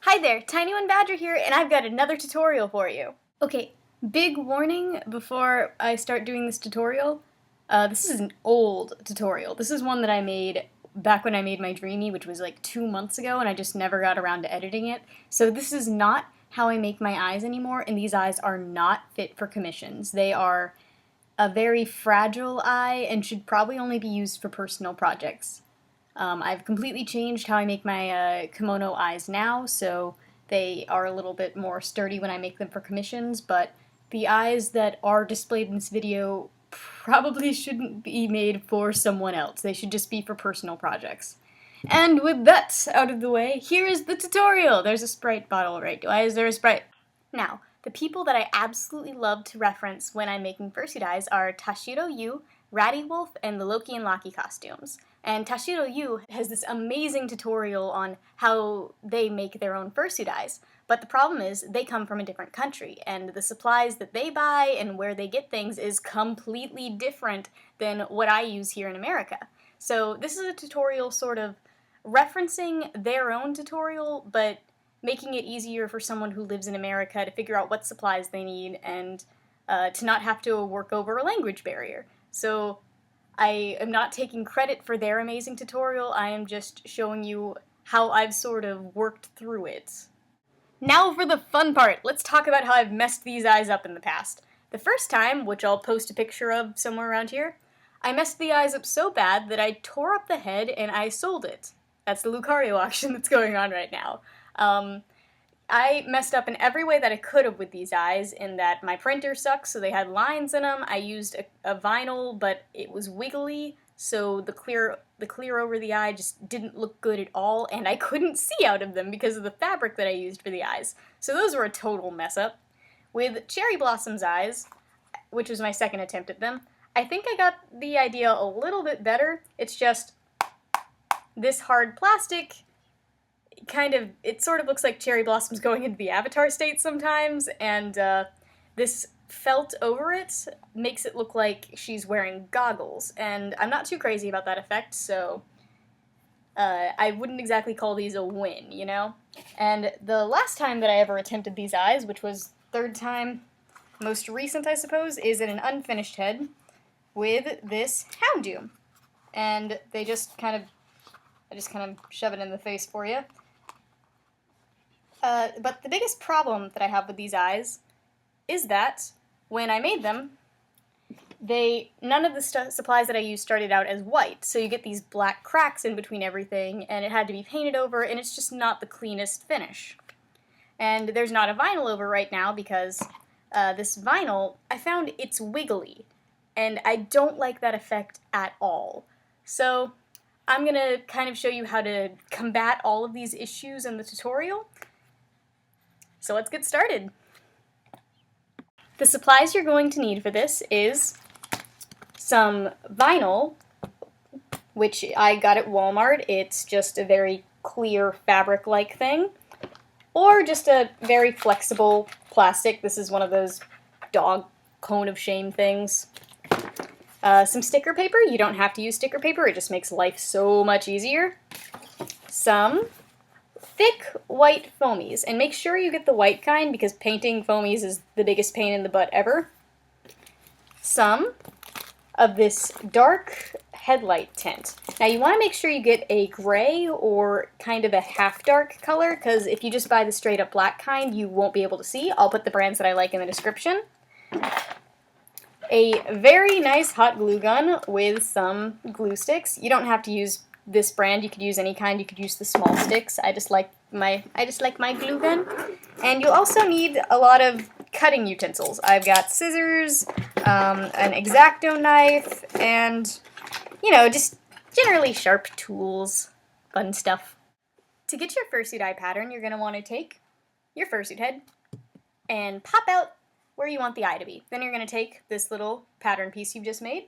Hi there, Tiny One Badger here, and I've got another tutorial for you. Okay, big warning before I start doing this tutorial. This is an old tutorial. This is one that I made back when I made my Dreamy, which was like 2 months ago, and I just never got around to editing it. So this is not how I make my eyes anymore, and these eyes are not fit for commissions. They are a very fragile eye and should probably only be used for personal projects. I've completely changed how I make my kimono eyes now, so they are a little bit more sturdy when I make them for commissions, but the eyes that are displayed in this video probably shouldn't be made for someone else. They should just be for personal projects. And with that out of the way, here is the tutorial! There's a Sprite bottle, right? Why is there a Sprite? Now, the people that I absolutely love to reference when I'm making fursuit eyes are TashiroYu, Ratty Wolf, and the Loki and Loki costumes. And TashiroYu has this amazing tutorial on how they make their own fursuit eyes. But the problem is, they come from a different country, and the supplies that they buy and where they get things is completely different than what I use here in America. So this is a tutorial sort of referencing their own tutorial, but making it easier for someone who lives in America to figure out what supplies they need and to not have to work over a language barrier. So I am not taking credit for their amazing tutorial, I am just showing you how I've sort of worked through it. Now for the fun part! Let's talk about how I've messed these eyes up in the past. The first time, which I'll post a picture of somewhere around here, I messed the eyes up so bad that I tore up the head and I sold it. That's the Lucario auction that's going on right now. I messed up in every way that I could have with these eyes, in that my printer sucks, so they had lines in them. I used a vinyl, but it was wiggly, so the clear over the eye just didn't look good at all, and I couldn't see out of them because of the fabric that I used for the eyes. So those were a total mess up. With Cherry Blossom's eyes, which was my second attempt at them, I think I got the idea a little bit better. It's just this hard plastic. It sort of looks like Cherry Blossom's going into the Avatar state sometimes, and this felt over it makes it look like she's wearing goggles, and I'm not too crazy about that effect, so I wouldn't exactly call these a win, you know? And the last time that I ever attempted these eyes, which was third time, most recent I suppose, is in an unfinished head with this Houndoom. And I just kind of shove it in the face for you. But the biggest problem that I have with these eyes is that when I made them, none of the supplies that I used started out as white, so you get these black cracks in between everything, and it had to be painted over, and it's just not the cleanest finish. And there's not a vinyl over right now because this vinyl, I found it's wiggly, and I don't like that effect at all. So I'm going to kind of show you how to combat all of these issues in the tutorial. So let's get started. The supplies you're going to need for this is some vinyl, which I got at Walmart. It's just a very clear fabric-like thing, or just a very flexible plastic. This is one of those dog cone of shame things. Some sticker paper. You don't have to use sticker paper, it just makes life so much easier. Some thick white foamies, and make sure you get the white kind because painting foamies is the biggest pain in the butt ever. Some of this dark Headlight tint. Now you want to make sure you get a gray or kind of a half dark color, because if you just buy the straight up black kind you won't be able to see. I'll put the brands that I like in the description. A very nice hot glue gun with some glue sticks. You don't have to use this brand, you could use any kind, you could use the small sticks. I just like my glue gun. And you'll also need a lot of cutting utensils. I've got scissors, an X-Acto knife, and, you know, just generally sharp tools, fun stuff. To get your fursuit eye pattern, you're going to want to take your fursuit head and pop out where you want the eye to be. Then you're going to take this little pattern piece you've just made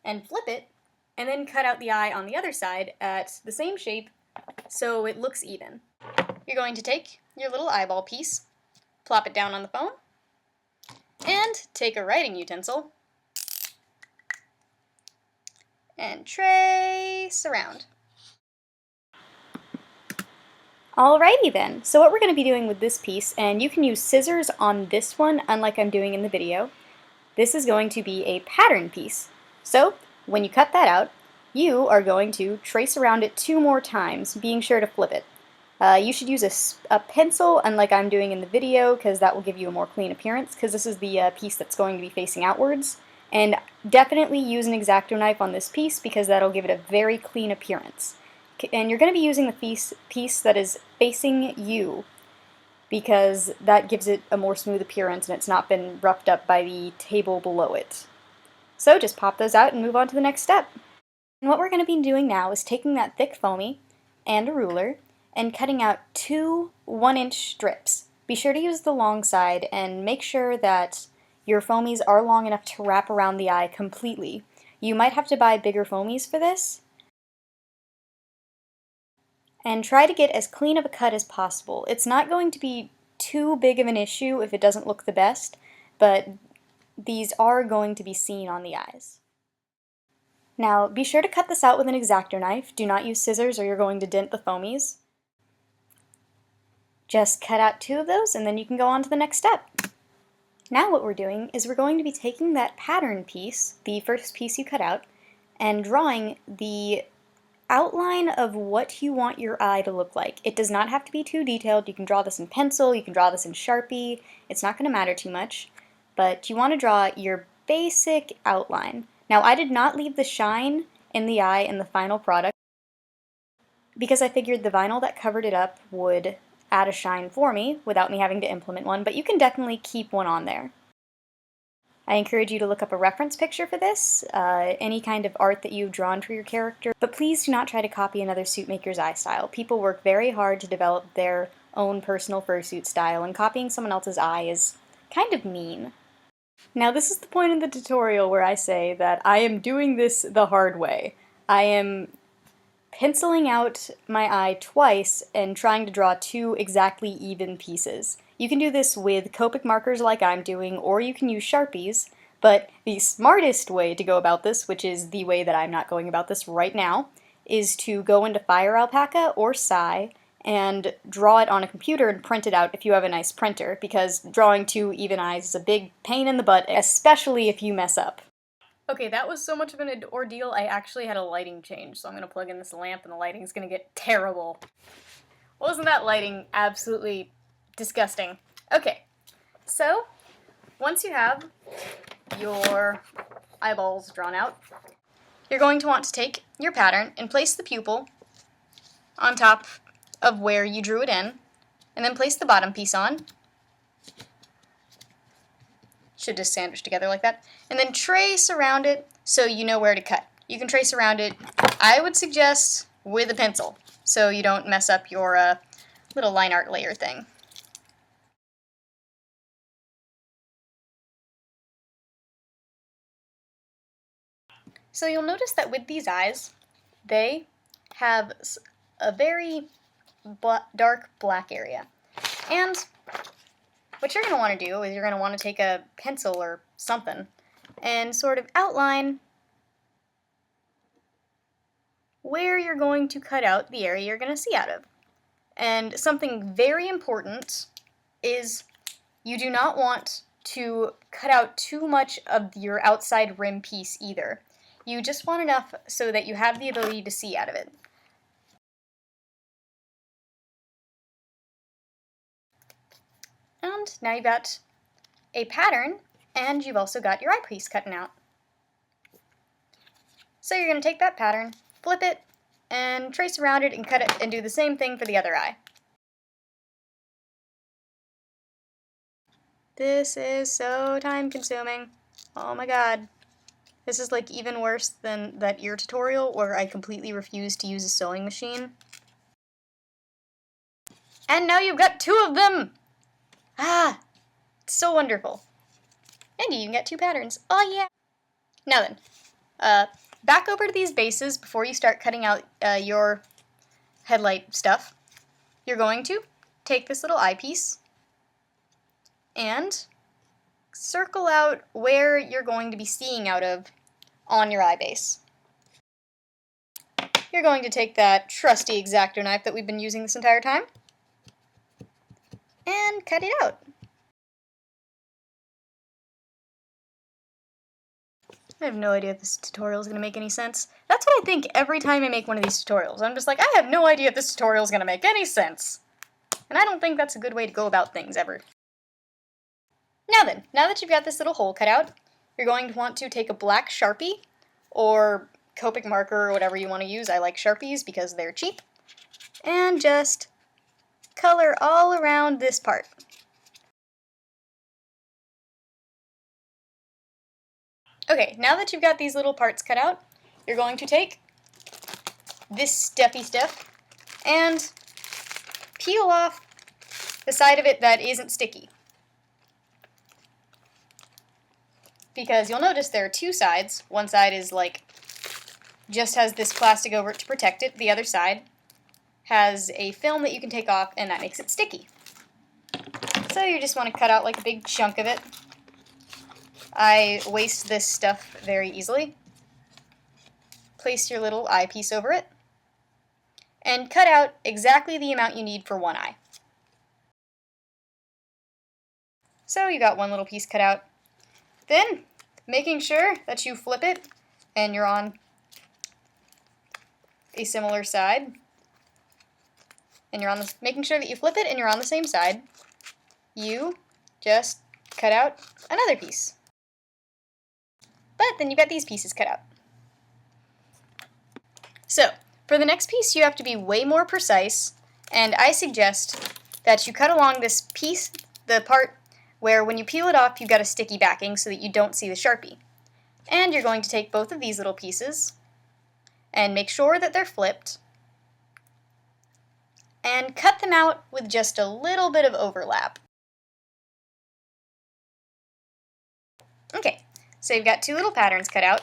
and flip it, and then cut out the eye on the other side at the same shape so it looks even. You're going to take your little eyeball piece, plop it down on the phone, and take a writing utensil and trace around. Alrighty then, so what we're going to be doing with this piece, and you can use scissors on this one unlike I'm doing in the video, this is going to be a pattern piece. So when you cut that out, you are going to trace around it 2 more times, being sure to flip it. You should use a pencil unlike I'm doing in the video because that will give you a more clean appearance because this is the piece that's going to be facing outwards. And definitely use an X-Acto knife on this piece because that'll give it a very clean appearance. And you're going to be using the piece that is facing you because that gives it a more smooth appearance and it's not been roughed up by the table below it. So just pop those out and move on to the next step. And what we're going to be doing now is taking that thick foamy and a ruler and cutting out 2 1-inch strips. Be sure to use the long side and make sure that your foamies are long enough to wrap around the eye completely. You might have to buy bigger foamies for this. And try to get as clean of a cut as possible. It's not going to be too big of an issue if it doesn't look the best, but these are going to be seen on the eyes. Now, be sure to cut this out with an X-Acto knife. Do not use scissors or you're going to dent the foamies. Just cut out 2 of those and then you can go on to the next step. Now what we're doing is we're going to be taking that pattern piece, the first piece you cut out, and drawing the outline of what you want your eye to look like. It does not have to be too detailed. You can draw this in pencil, you can draw this in Sharpie. It's not going to matter too much, but you want to draw your basic outline. Now, I did not leave the shine in the eye in the final product because I figured the vinyl that covered it up would add a shine for me without me having to implement one, but you can definitely keep one on there. I encourage you to look up a reference picture for this, any kind of art that you've drawn for your character, but please do not try to copy another suit maker's eye style. People work very hard to develop their own personal fursuit style, and copying someone else's eye is kind of mean. Now this is the point in the tutorial where I say that I am doing this the hard way. I am penciling out my eye twice and trying to draw 2 exactly even pieces. You can do this with Copic markers like I'm doing, or you can use Sharpies, but the smartest way to go about this, which is the way that I'm not going about this right now, is to go into Fire Alpaca or Psy and draw it on a computer and print it out if you have a nice printer, because drawing 2 even eyes is a big pain in the butt, especially if you mess up. Okay, that was so much of an ordeal, I actually had a lighting change, so I'm going to plug in this lamp and the lighting's going to get terrible. Wasn't that lighting absolutely disgusting? Okay, so once you have your eyeballs drawn out, you're going to want to take your pattern and place the pupil on top of where you drew it in, and then place the bottom piece on. Should just sandwich together like that, and then trace around it so you know where to cut. You can trace around it, I would suggest, with a pencil, so you don't mess up your little line art layer thing. So you'll notice that with these eyes, they have a very dark black area. And what you're going to want to do is you're going to want to take a pencil or something and sort of outline where you're going to cut out the area you're going to see out of. And something very important is you do not want to cut out too much of your outside rim piece either. You just want enough so that you have the ability to see out of it. And now you've got a pattern, and you've also got your eyepiece cutting out. So you're going to take that pattern, flip it, and trace around it and cut it and do the same thing for the other eye. This is so time consuming. Oh my god. This is like even worse than that ear tutorial where I completely refused to use a sewing machine. And now you've got 2 of them! Ah! It's so wonderful. And you can get 2 patterns. Oh yeah! Now then, back over to these bases before you start cutting out your headlight stuff. You're going to take this little eyepiece and circle out where you're going to be seeing out of on your eye base. You're going to take that trusty X-Acto knife that we've been using this entire time, and cut it out. I have no idea if this tutorial is going to make any sense. That's what I think every time I make one of these tutorials. I'm just like, I have no idea if this tutorial is going to make any sense. And I don't think that's a good way to go about things ever. Now then, now that you've got this little hole cut out, you're going to want to take a black Sharpie or Copic marker or whatever you want to use. I like Sharpies because they're cheap. And just color all around this part. Okay, now that you've got these little parts cut out, you're going to take this stuffy stuff and peel off the side of it that isn't sticky. Because you'll notice there are two sides. One side is like, just has this plastic over it to protect it. The other side has a film that you can take off and that makes it sticky. So you just want to cut out like a big chunk of it. I waste this stuff very easily. Place your little eyepiece over it, and cut out exactly the amount you need for one eye. So you got one little piece cut out. Then, making sure that you flip it, and you're on a similar side, and you're on the, making sure that you flip it and you're on the same side, you just cut out another piece. But then you've got these pieces cut out. So, for the next piece you have to be way more precise, and I suggest that you cut along this piece, the part where when you peel it off you've got a sticky backing so that you don't see the Sharpie. And you're going to take both of these little pieces and make sure that they're flipped and cut them out with just a little bit of overlap. Okay. So you've got two little patterns cut out,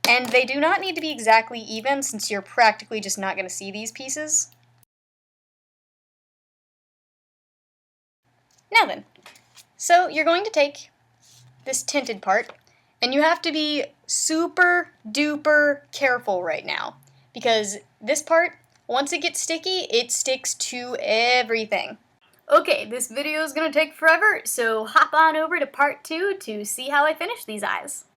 and they do not need to be exactly even since you're practically just not going to see these pieces. Now then, so you're going to take this tinted part, and you have to be super duper careful right now, because this part, once it gets sticky, it sticks to everything. Okay, this video is going to take forever, so hop on over to part 2 to see how I finish these eyes.